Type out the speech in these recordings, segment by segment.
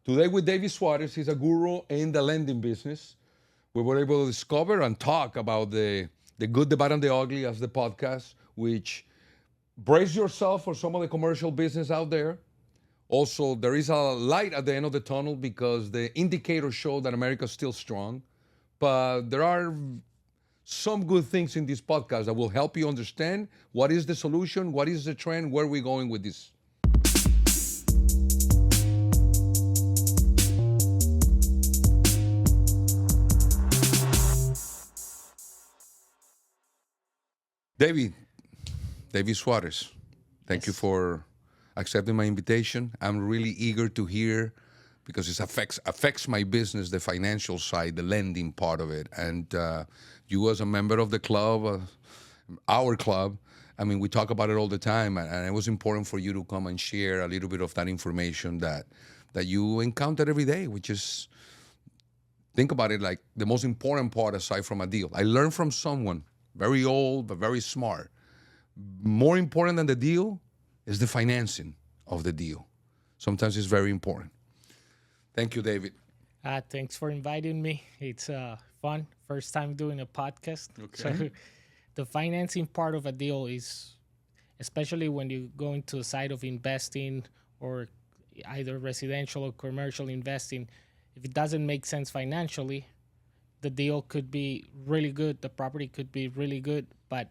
Today with David Suarez, he's a guru in the lending business. We were able to discover and talk about the good, the bad, and the ugly as the podcast, which brace yourself for some of the commercial business out there. Also, there is a light at the end of the tunnel because the indicators show that America is still strong. But there are some good things in this podcast that will help you understand what is the solution, what is the trend, where we're going with this. David Suarez, thank you for accepting my invitation. I'm really eager to hear because it affects my business, the financial side, the lending part of it. And you as a member of the club, our club, I mean, we talk about it all the time. And it was important for you to come and share a little bit of that information that you encounter every day, which is, think about it like the most important part aside from a deal. I learned from someone very old, but very smart. More important than the deal is the financing of the deal. Sometimes it's very important. Thank you, David. Thanks for inviting me. It's fun. First time doing a podcast. Okay. So the financing part of a deal is, especially when you go into the side of investing or either residential or commercial investing, if it doesn't make sense financially, the deal could be really good, the property could be really good, but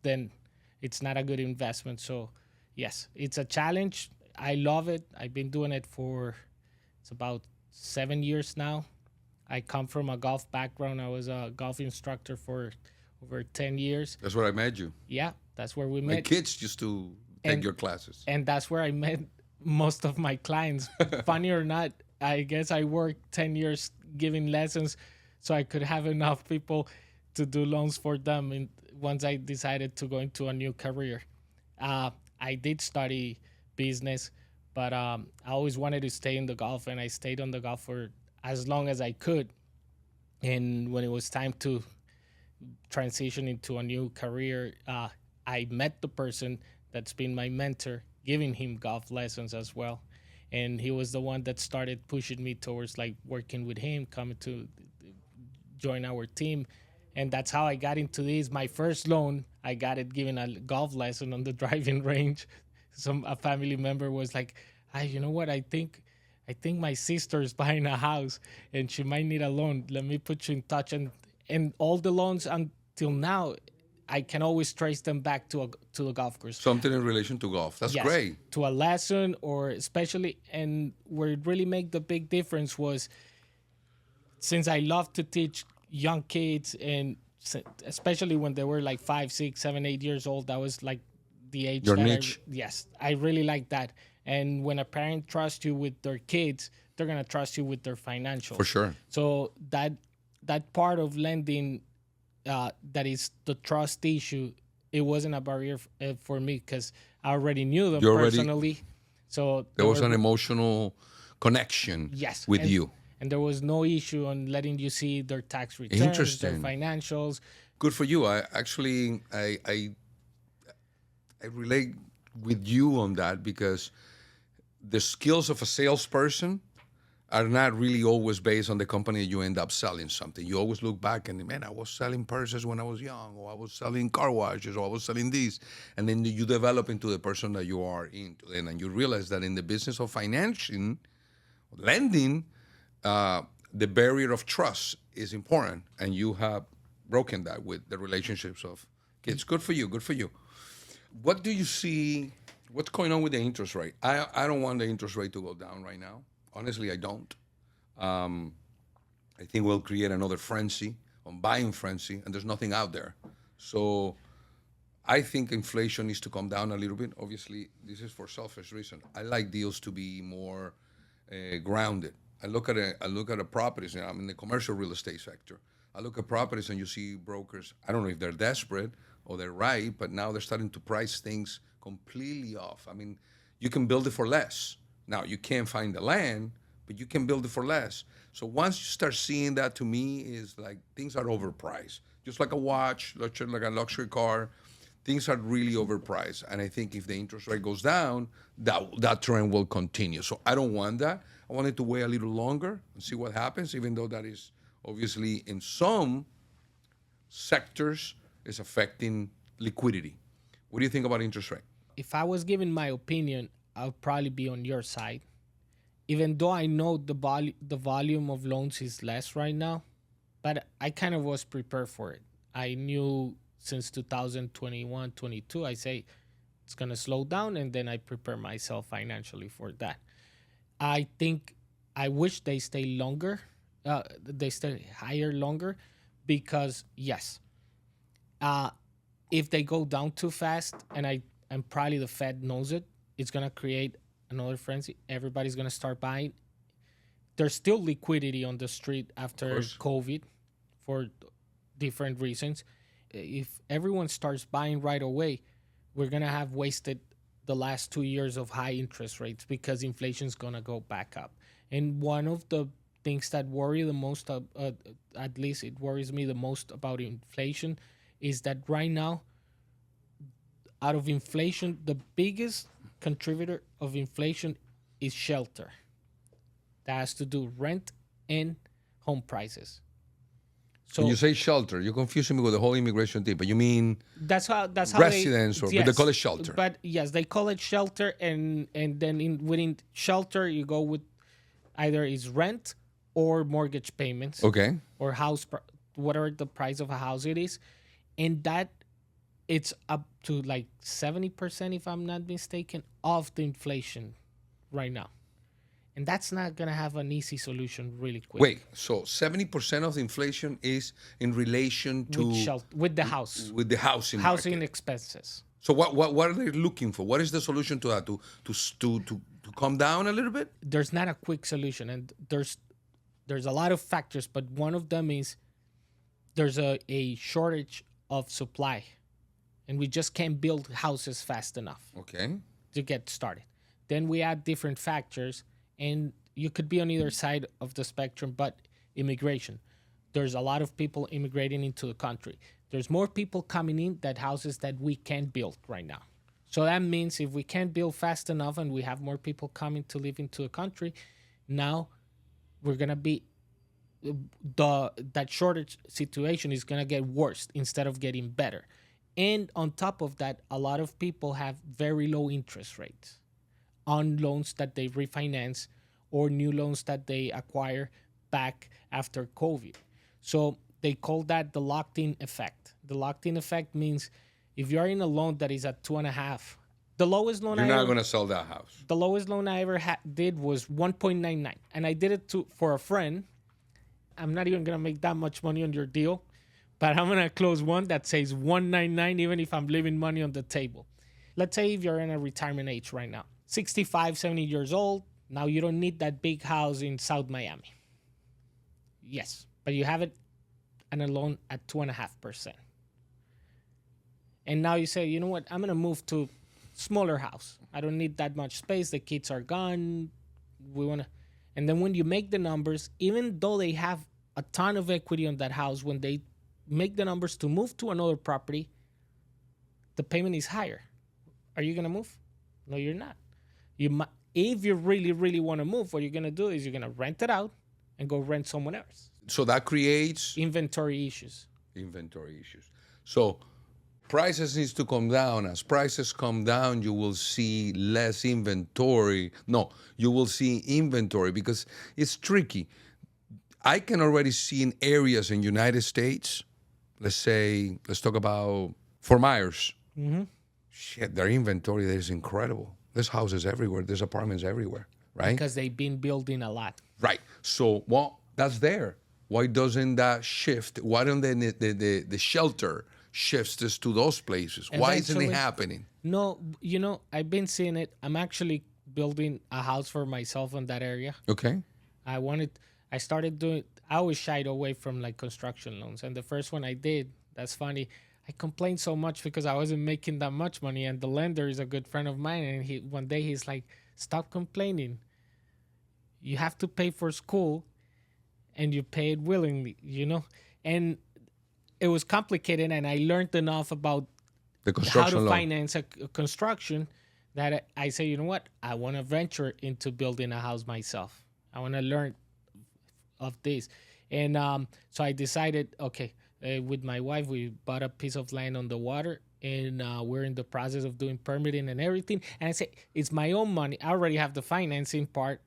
then it's not a good investment. So yes, it's a challenge. I love it. I've been doing it for, it's about 7 years now. I come from a golf background. I was a golf instructor for over 10 years. That's where I met you. Yeah, that's where we My met. kids used to take your classes. And that's where I met most of my clients. Funny or not, I guess I worked 10 years giving lessons so I could have enough people to do loans for them. And once I decided to go into a new career, I did study business, but I always wanted to stay in the golf, and I stayed on the golf for as long as I could. And when it was time to transition into a new career, I met the person that's been my mentor, giving him golf lessons as well. And he was the one that started pushing me towards like working with him, coming to join our team. And that's how I got into this. My first loan, I got it giving a golf lesson on the driving range. A family member was like, "Hey, you know what? I think my sister's buying a house and she might need a loan. Let me put you in touch." And all the loans until now, I can always trace them back to the golf course. Something in relation to golf. That's Yes, great. to a lesson, or especially, and where it really made the big difference was, since I love to teach young kids, and especially when they were like 5, 6, 7, 8 years old, that was like the age. Your that niche. Yes, I really like that. And when a parent trusts you with their kids, they're gonna trust you with their financials. For sure. So that part of lending, that is the trust issue, it wasn't a barrier for me because I already knew them personally. So there was an emotional connection with you. And there was no issue on letting you see their tax returns, their Interesting. financials. Good for you. I relate with you on that because the skills of a salesperson are not really always based on the company you end up selling something. You always look back and, man, I was selling purses when I was young, or I was selling car washes, or I was selling this. And then you develop into the person that you are into. And you realize that in the business of financing, lending, the barrier of trust is important. And you have broken that with the relationships of kids. Good for you. Good for you. What do you see? What's going on with the interest rate? I don't want the interest rate to go down right now. Honestly, I don't. I think we'll create another frenzy, on buying frenzy, and there's nothing out there. So I think inflation needs to come down a little bit. Obviously, this is for selfish reason. I like deals to be more grounded. I look at a properties. I'm in the commercial real estate sector. I look at properties and you see brokers. I don't know if they're desperate or they're right, but now they're starting to price things completely off. I mean, you can build it for less. Now, you can't find the land, but you can build it for less. So once you start seeing that, to me, is like things are overpriced. Just like a watch, like a luxury car, things are really overpriced. And I think if the interest rate goes down, that trend will continue. So I don't want that. I want it to wait a little longer and see what happens, even though that is obviously in some sectors is affecting liquidity. What do you think about interest rate? If I was giving my opinion, I'll probably be on your side. Even though I know the volume of loans is less right now, but I kind of was prepared for it. I knew since 2021, 22, I say it's going to slow down, and then I prepare myself financially for that. I think I wish they stay longer, they stay higher longer, because yes, if they go down too fast, and probably the Fed knows it, it's going to create another frenzy. Everybody's going to start buying. There's still liquidity on the street after COVID for different reasons. If everyone starts buying right away, we're going to have wasted the last 2 years of high interest rates because inflation's going to go back up. And one of the things that worry the most, at least it worries me the most about inflation, is that right now, out of inflation, the biggest contributor of inflation is shelter. That has to do rent and home prices. So when you say shelter, you're confusing me with the whole immigration thing, but you mean that's how residence, yes, but they call it shelter. But yes, they call it shelter, and then within shelter you go with either is rent or mortgage payments. Okay. Or whatever the price of a house it is, and that it's up to like 70%, if I'm not mistaken, of the inflation right now. And that's not going to have an easy solution really quick. Wait, so 70% of the inflation is in relation to with the house, with the housing market. Expenses. So what are they looking for? What is the solution to that? To calm down a little bit? There's not a quick solution, and there's a lot of factors, but one of them is there's a shortage of supply, and we just can't build houses fast enough. Okay. To get started. Then we add different factors, and you could be on either side of the spectrum, but immigration. There's a lot of people immigrating into the country. There's more people coming in than houses that we can't build right now. So that means if we can't build fast enough and we have more people coming to live into the country, now we're going to be, that shortage situation is going to get worse instead of getting better. And on top of that, a lot of people have very low interest rates on loans that they refinance or new loans that they acquire back after COVID. So they call that the locked-in effect. The locked-in effect means if you're in a loan that is at 2.5, the lowest loan you're not going to sell that house. The lowest loan I ever did was 1.99, and I did it for a friend. I'm not even going to make that much money on your deal, but I'm going to close one that says 199 even if I'm leaving money on the table. Let's say if you're in a retirement age right now, 65, 70 years old, now you don't need that big house in South Miami. Yes, but you have it and a loan at 2.5%. And now you say, you know what, I'm going to move to smaller house. I don't need that much space. The kids are gone. And then when you make the numbers, even though they have a ton of equity on that house, when they make the numbers to move to another property, the payment is higher. Are you going to move? No, you're not. If you really, really want to move, what you're going to do is you're going to rent it out and go rent someone else. So that creates inventory issues. So prices needs to come down. As prices come down, you will see less inventory. No, you will see inventory because it's tricky. I can already see in areas in United States, let's talk about Fort Myers. Mm-hmm. Shit, their inventory there is incredible. There's houses everywhere. There's apartments everywhere, right? Because they've been building a lot. Right. So, that's there. Why doesn't that shift? Why don't the shelter shifts this to those places? Why isn't it happening? No, I've been seeing it. I'm actually building a house for myself in that area. Okay. I always shied away from like construction loans. And the first one I did, that's funny, I complained so much because I wasn't making that much money. And the lender is a good friend of mine. And one day he's like, stop complaining. You have to pay for school and you pay it willingly, And it was complicated. And I learned enough about The how construction to loan. finance a construction, that I say, you know what, I want to venture into building a house myself. I want to learn of this. And so I decided, okay, with my wife, we bought a piece of land on the water, and we're in the process of doing permitting and everything. And I say, it's my own money. I already have the financing part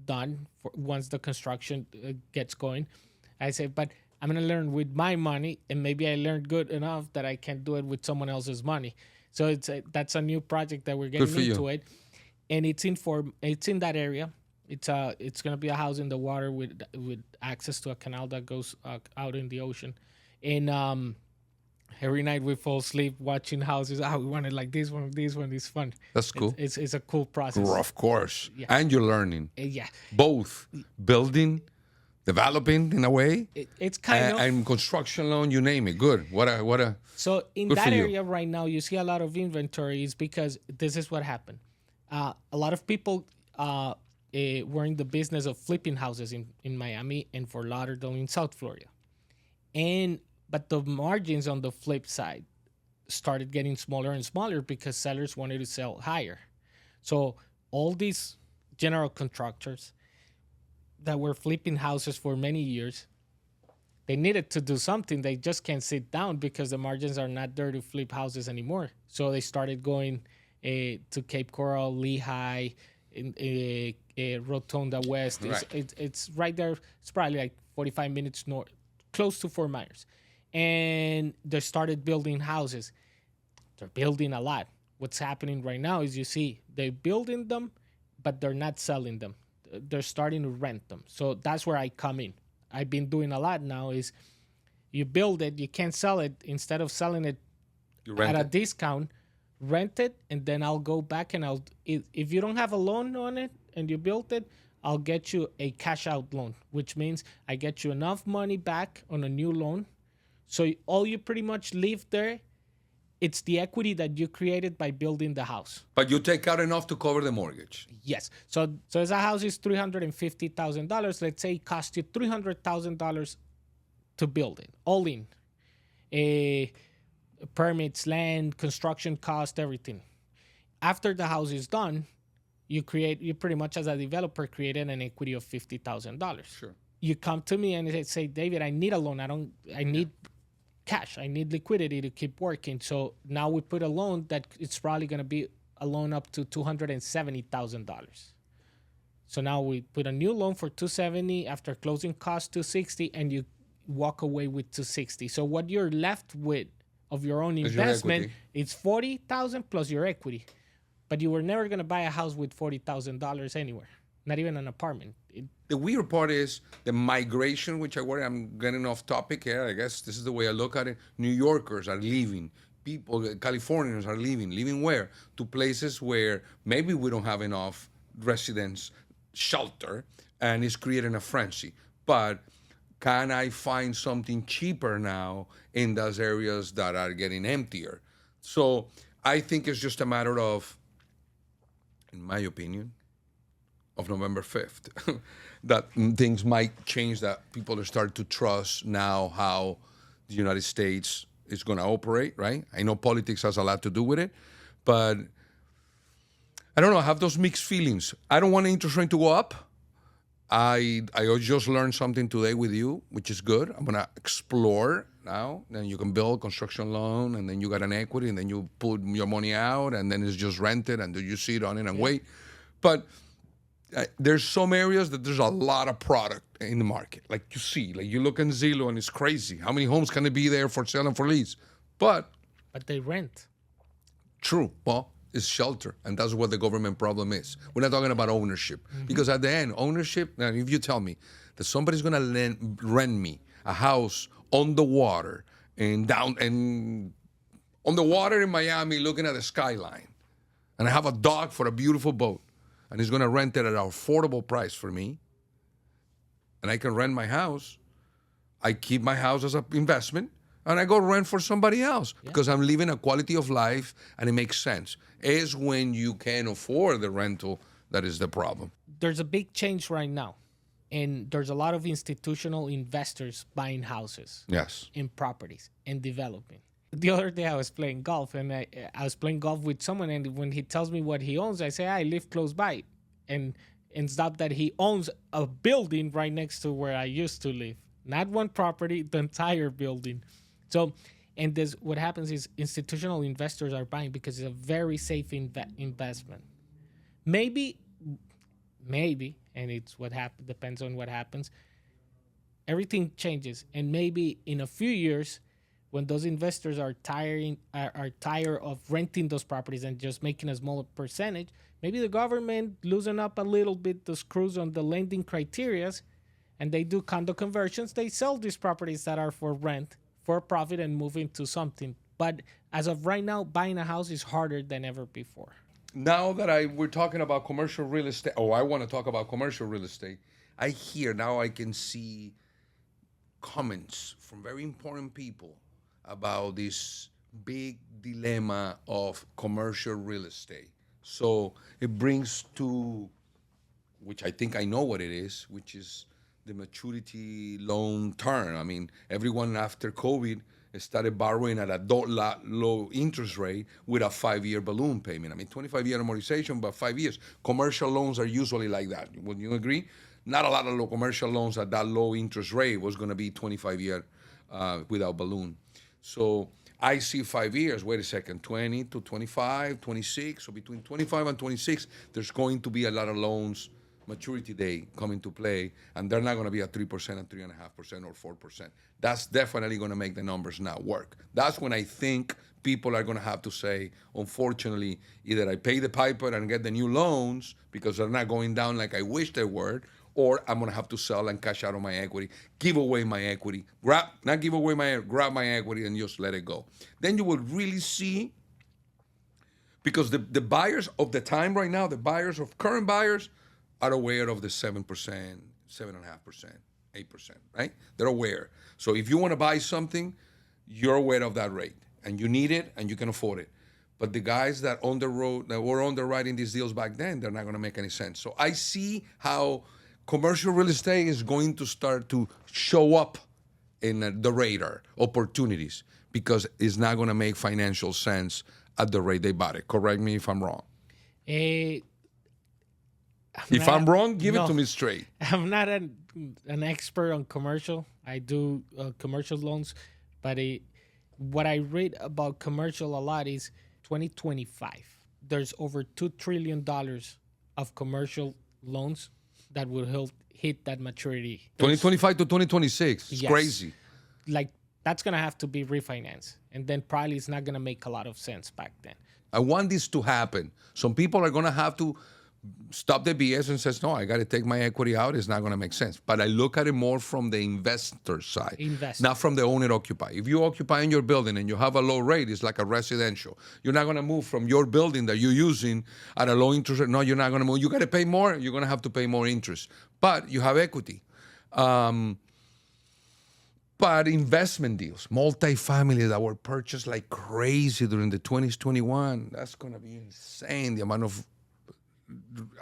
done for once the construction gets going. I say, but I'm going to learn with my money, and maybe I learned good enough that I can do it with someone else's money. So that's a new project that we're getting into it. And it's in that area. It's gonna be a house in the water with access to a canal that goes out in the ocean, and every night we fall asleep watching houses. We want it like this one. This one is fun. That's cool. It's a cool process. Of course. Yeah. And you're learning. Yeah. Both building, developing in a way. It's kind of and construction loan, you name it. Good. What a. So in that area right now, you see a lot of inventories because this is what happened. A lot of people were in the business of flipping houses in Miami and Fort Lauderdale in South Florida. But the margins on the flip side started getting smaller and smaller because sellers wanted to sell higher. So all these general contractors that were flipping houses for many years, they needed to do something. They just can't sit down because the margins are not there to flip houses anymore. So they started going to Cape Coral, Lehigh, Rotonda West. Right. It's right there. It's probably like 45 minutes north, close to Fort Myers. And they started building houses. They're building a lot. What's happening right now is you see they're building them, but they're not selling them. They're starting to rent them. So that's where I come in. I've been doing a lot now is you build it, you can't sell it. Instead of selling it at a discount, rent it, and then I'll go back and if you don't have a loan on it and you built it, I'll get you a cash out loan, which means I get you enough money back on a new loan. So all you pretty much leave there, it's the equity that you created by building the house. But you take out enough to cover the mortgage. Yes. So as a house is $350,000, let's say it cost you $300,000 to build it, all in. Permits, land, construction cost, everything. After the house is done, you pretty much as a developer created an equity of $50,000. Sure. You come to me and say, David, I need a loan. I need cash. I need liquidity to keep working. So now we put a loan that it's probably going to be a loan up to $270,000. So now we put a new loan for $270 after closing cost $260, and you walk away with $260. So what you're left with of your own investment, it's $40,000 plus your equity. But you were never going to buy a house with $40,000 anywhere, not even an apartment. The weird part is the migration, which I'm getting off topic here. I guess this is the way I look at it. New Yorkers are leaving. Californians are leaving. Leaving where? To places where maybe we don't have enough residence shelter, and it's creating a frenzy. But can I find something cheaper now in those areas that are getting emptier? So I think it's just a matter of, in my opinion, of November 5th, that things might change, that people are starting to trust now how the United States is going to operate, right? I know politics has a lot to do with it, but I don't know, I have those mixed feelings. I don't want the interest rate to go up. I just learned something today with you, which is good. I'm going to explore now. Then you can build construction loan, and then you got an equity, and then you put your money out, and then it's just rented, and then you sit on it and wait. But there's some areas that there's a lot of product in the market. Like you see, like you look in Zillow and it's crazy. How many homes can it be there for sale and for lease? But they rent. True. Well, it's shelter. And that's what the government problem is. We're not talking about ownership. Because at the end, ownership, now if you tell me that somebody's going to rent me a house on the water and on the water in Miami looking at the skyline, and I have a dock for a beautiful boat, and he's going to rent it at an affordable price for me, and I can rent my house, I keep my house as an investment, and I go rent for somebody else because I'm living a quality of life, and it makes sense. It's when you can't afford the rental that is the problem. There's a big change right now, and there's a lot of institutional investors buying houses Yes. in properties and developing. the other day I was playing golf, and I was playing golf with someone, and when he tells me what he owns, I say I live close by, and it's not that he owns a building right next to where I used to live, not one property, the entire building. So, and this what happens is institutional investors are buying because it's a very safe investment. Maybe, and it's what happens depends on what happens. Everything changes, and maybe in a few years, when those investors are tired of renting those properties and just making a smaller percentage, maybe the government loosen up a little bit the screws on the lending criterias, and they do condo conversions. They sell these properties that are for rent for profit and move into something. But as of right now, buying a house is harder than ever before. Now that we're talking about commercial real estate, I want to talk about commercial real estate. I can see comments from very important people about this big dilemma of commercial real estate. So it brings to, which I think I know what it is, which is the maturity loan term. I mean, everyone after COVID started borrowing at a low interest rate with a 5-year balloon payment. I mean, 25-year amortization, but 5 years. Commercial loans are usually like that. Would you agree? Not a lot of commercial loans at that low interest rate was going to be 25-year without balloon. So I see 5 years, wait a second, 20 to 25, 26. So between 25 and 26, there's going to be a lot of loans maturity day come into play, and they're not going to be at 3% and 3.5% or 4%. That's definitely going to make the numbers not work. That's when I think people are going to have to say, unfortunately, either I pay the piper and get the new loans because they're not going down like I wish they were, or I'm going to have to sell and cash out of my equity, give away my equity, grab my equity and just let it go. Then you will really see, because the buyers of the time right now, current buyers are aware of the 7%, 7.5%, 8%, right? They're aware. So if you want to buy something, you're aware of that rate and you need it and you can afford it. But the guys that were underwriting these deals back then, they're not going to make any sense. So I see how commercial real estate is going to start to show up in the radar opportunities because it's not going to make financial sense at the rate they bought it. Correct me if I'm wrong. If I'm wrong, give it to me straight. I'm not an expert on commercial. I do commercial loans, but what I read about commercial a lot is 2025. There's over $2 trillion of commercial loans that will hit that maturity. 2025 to 2026. It's crazy. Like, that's going to have to be refinanced. And then probably it's not going to make a lot of sense back then. I want this to happen. Some people are going to have to stop the BS and says, no, I got to take my equity out. It's not going to make sense. But I look at it more from the investor side, not from the owner-occupier. If you occupy in your building and you have a low rate, it's like a residential. You're not going to move from your building that you're using at a low interest rate. No, you're not going to move. You got to pay more. You're going to have to pay more interest. But you have equity. But investment deals, multifamily that were purchased like crazy during the 20s, 21, that's going to be insane, the amount of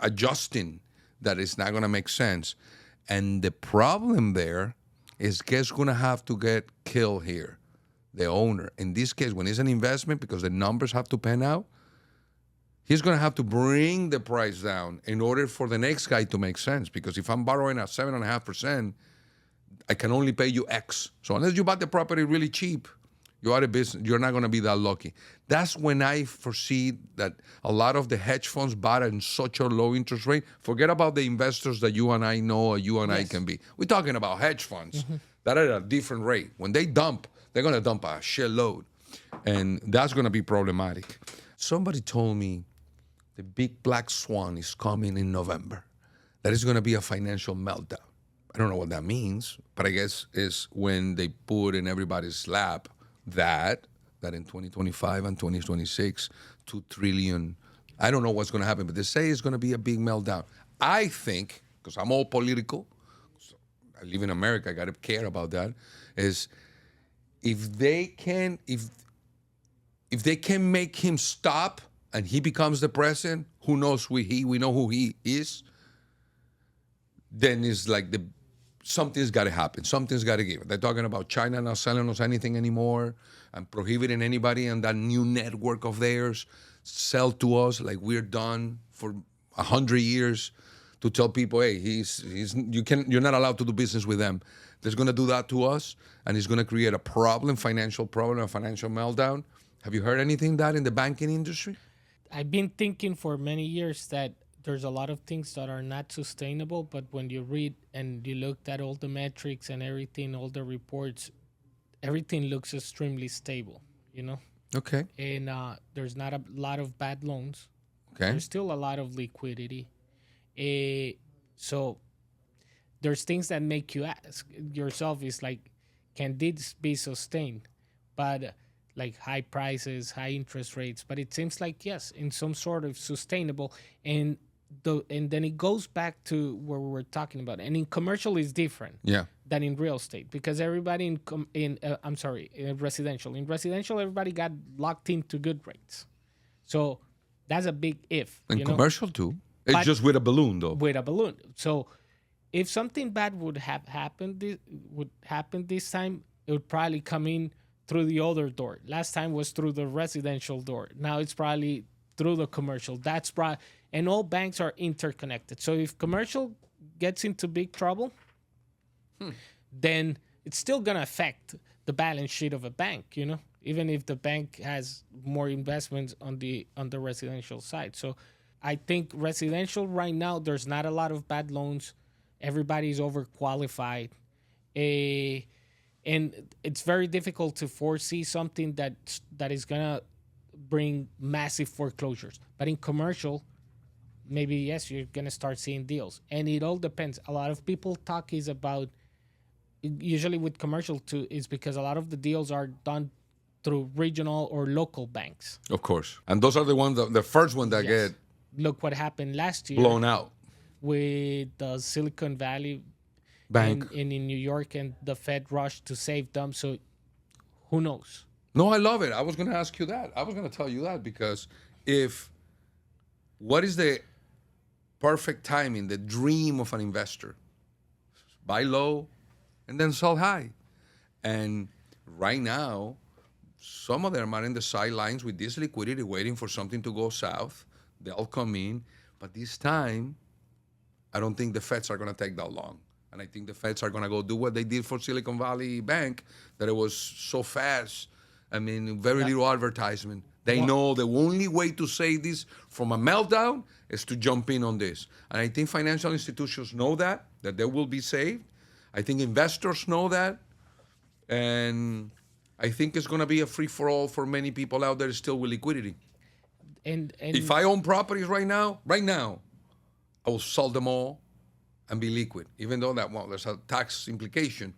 adjusting that is not going to make sense. And the problem there is guess going to have to get killed here? The owner. In this case, when it's an investment, because the numbers have to pan out, he's going to have to bring the price down in order for the next guy to make sense. Because if I'm borrowing at 7.5%, I can only pay you X. So unless you bought the property really cheap, you're out of business. You're not going to be that lucky. That's when I foresee that a lot of the hedge funds bought in such a low interest rate. Forget about the investors that you and I know or you and I can be. We're talking about hedge funds that are at a different rate. When they dump, they're going to dump a shitload. And that's going to be problematic. Somebody told me the big black swan is coming in November. That is going to be a financial meltdown. I don't know what that means, but I guess it's when they put in everybody's lap that in 2025 and 2026, 2 trillion, I don't know what's going to happen, but they say it's going to be a big meltdown. I think, because I'm all political, so I live in America, I got to care about that, is if they can make him stop and he becomes the president, who knows we know who he is, then it's like the something's got to happen. Something's got to give. They're talking about China not selling us anything anymore and prohibiting anybody in that new network of theirs sell to us like we're done for 100 years to tell people, hey, you're not allowed to do business with them. They're going to do that to us, and it's going to create a problem, financial problem, a financial meltdown. Have you heard anything that in the banking industry? I've been thinking for many years that there's a lot of things that are not sustainable, but when you read and you looked at all the metrics and everything, all the reports, everything looks extremely stable, you know? Okay. And there's not a lot of bad loans. Okay. There's still a lot of liquidity. So there's things that make you ask yourself is like, can this be sustained? But like high prices, high interest rates, but it seems like yes, in some sort of sustainable. And then it goes back to where we were talking about. And in commercial is different than in real estate because everybody in residential. In residential, everybody got locked into good rates. So that's a big if. In commercial too. It's just with a balloon though. With a balloon. So if something bad would happen this time, it would probably come in through the other door. Last time was through the residential door. Now it's probably through the commercial. And all banks are interconnected. So if commercial gets into big trouble, then it's still gonna affect the balance sheet of a bank, even if the bank has more investments on the residential side. So I think residential right now, there's not a lot of bad loans. Everybody's overqualified. And it's very difficult to foresee something that is going to bring massive foreclosures. But in commercial, maybe, yes, you're going to start seeing deals. And it all depends. A lot of people talk is about, usually with commercial too, is because a lot of the deals are done through regional or local banks. Of course. And those are the first one that get look what happened last year. Blown out. With the Silicon Valley Bank. in New York, and the Fed rushed to save them. So who knows? No, I love it. I was going to ask you that. I was going to tell you that because what is the perfect timing, the dream of an investor? Buy low and then sell high. And right now, some of them are in the sidelines with this liquidity waiting for something to go south. They'll come in. But this time, I don't think the Feds are going to take that long. And I think the Feds are going to go do what they did for Silicon Valley Bank, that it was so fast. I mean, very little advertisement. They know the only way to save this from a meltdown is to jump in on this. And I think financial institutions know that they will be saved. I think investors know that. And I think it's going to be a free-for-all for many people out there still with liquidity. And if I own properties right now, I will sell them all and be liquid. Even though there's a tax implication,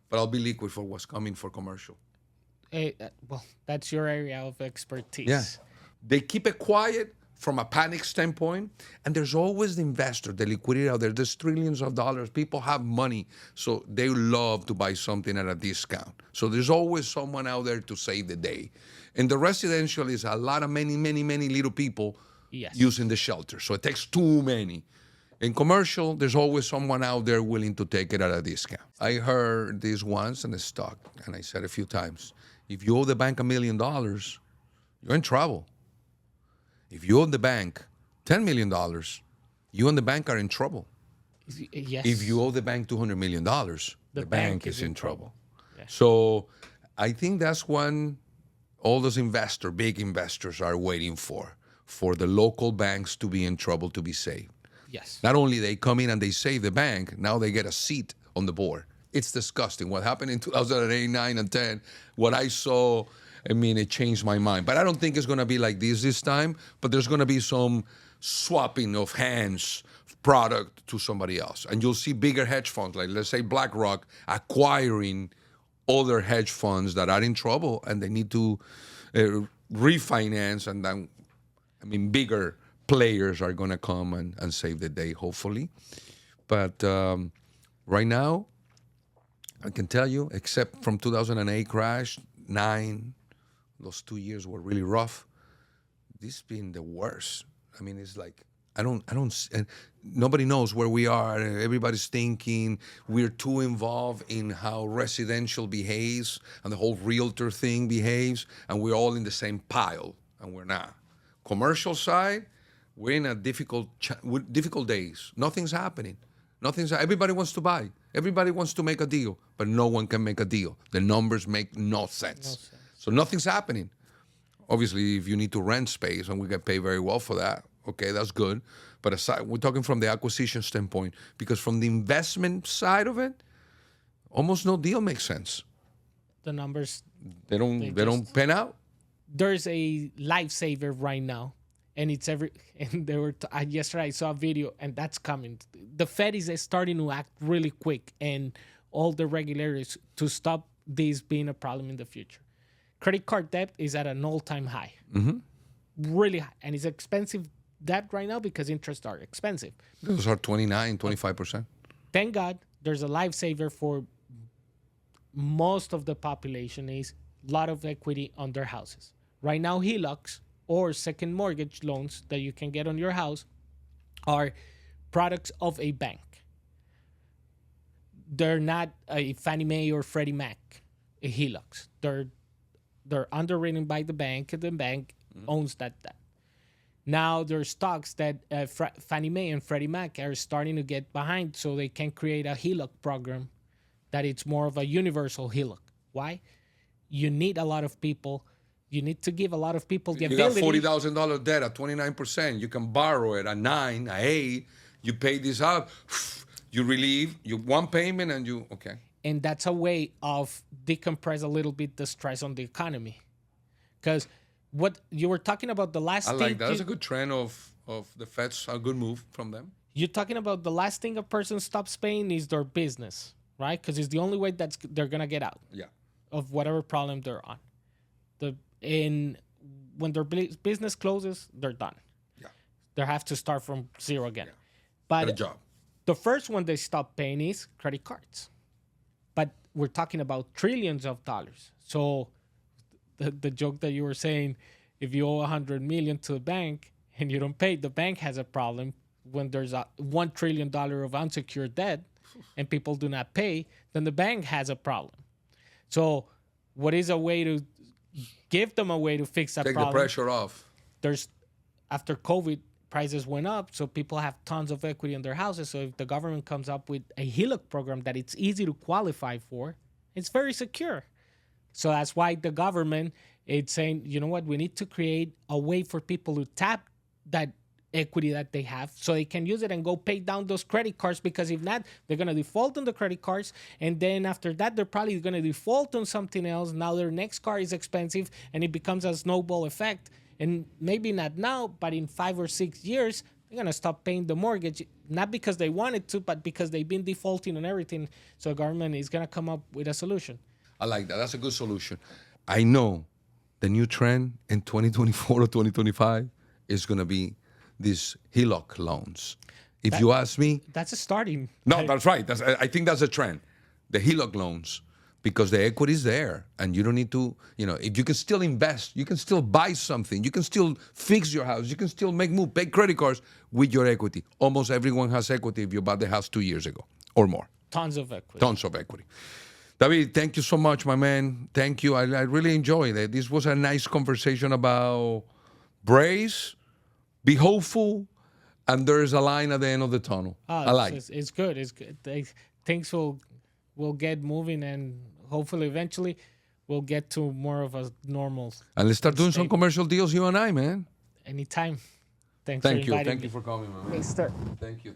but I'll be liquid for what's coming for commercial. Well, that's your area of expertise. Yeah. They keep it quiet from a panic standpoint, and there's always the investor, the liquidity out there. There's trillions of dollars. People have money, so they love to buy something at a discount. So there's always someone out there to save the day. And the residential is a lot of many little people using the shelter. So it takes too many. In commercial, there's always someone out there willing to take it at a discount. I heard this once in the stock, and I said a few times, if you owe the bank $1 million, you're in trouble. If you owe the bank $10 million, you and the bank are in trouble. Yes. If you owe the bank $200 million, the bank is in trouble. Yeah. So I think that's when all those big investors are waiting for the local banks to be in trouble to be saved. Yes. Not only they come in and they save the bank, now they get a seat on the board. It's disgusting. What happened in 2008, 9, and 10, what I saw, it changed my mind. But I don't think it's going to be like this time, but there's going to be some swapping of hands product to somebody else. And you'll see bigger hedge funds, like let's say BlackRock, acquiring other hedge funds that are in trouble and they need to refinance, and then, bigger players are going to come and save the day, hopefully. But right now, I can tell you, except from 2008 crash, 9, those 2 years were really rough. This has been the worst. It's like nobody knows where we are. Everybody's thinking we're too involved in how residential behaves and the whole realtor thing behaves, and we're all in the same pile, and we're not. Commercial side, we're in a difficult days. Nothing's happening. Everybody wants to buy. Everybody wants to make a deal, but no one can make a deal. The numbers make no sense. So nothing's happening. Obviously, if you need to rent space, and we get paid very well for that, okay, that's good. But aside, we're talking from the acquisition standpoint, because from the investment side of it, almost no deal makes sense. The numbers, they don't pan out. There's a lifesaver right now, and yesterday I saw a video, and that's coming. The Fed is starting to act really quick, and all the regulators to stop this being a problem in the future. Credit card debt is at an all-time high, really high, and it's expensive debt right now because interests are expensive. Those are 25%. Thank God there's a lifesaver for most of the population, is a lot of equity on their houses. Right now, HELOCs or second mortgage loans that you can get on your house are products of a bank. They're not a Fannie Mae or Freddie Mac HELOCs. They're underwritten by the bank, and the bank owns that debt. Now there's stocks that Fannie Mae and Freddie Mac are starting to get behind, so they can create a HELOC program that it's more of a universal HELOC. Why? You need a lot of people. You need to give a lot of people the ability. You got $40,000 debt at 29%. You can borrow it at 9, at 8. You pay this out. You relieve one payment, and okay. And that's a way of decompress a little bit the stress on the economy. Because what you were talking about, the last thing... I like that. That's a good trend of the Fed's a good move from them. You're talking about the last thing a person stops paying is their business, right? Because it's the only way that they're going to get out of whatever problem they're on. When their business closes, they're done. Yeah. They have to start from zero again. Yeah. But get a job. The first one they stop paying is credit cards. But we're talking about trillions of dollars. So the joke that you were saying, if you owe $100 million to the bank and you don't pay, the bank has a problem. When there's a $1 trillion of unsecured debt and people do not pay, then the bank has a problem. So what is a way to give them a way to fix that problem? Take the pressure off. After COVID, prices went up, so people have tons of equity in their houses. So if the government comes up with a HELOC program that it's easy to qualify for, it's very secure. So that's why the government is saying, you know what, we need to create a way for people to tap that equity that they have so they can use it and go pay down those credit cards, because if not, they're going to default on the credit cards, and then after that, they're probably going to default on something else. Now their next car is expensive, and it becomes a snowball effect. And maybe not now, but in 5 or 6 years, they're going to stop paying the mortgage, not because they wanted to, but because they've been defaulting on everything. So the government is going to come up with a solution. I like that. That's a good solution. I know the new trend in 2024 or 2025 is going to be these HELOC loans. If you ask me... That's a starting. No, that's right. I think that's a trend. The HELOC loans, because the equity is there, and you don't need to, if you can still invest, you can still buy something, you can still fix your house, you can still pay credit cards with your equity. Almost everyone has equity if you bought the house 2 years ago or more. Tons of equity. Tons of equity. David, thank you so much, my man. Thank you. I really enjoyed it. This was a nice conversation about brace, be hopeful, and there's a line at the end of the tunnel. I like it. It's good. It's good. Things will get moving, and hopefully eventually we'll get to more of a normal. And let's start doing some commercial deals, you and I, man. Anytime. Thank you. For inviting Thank me. you for coming, man. Thanks, sir. Thank you.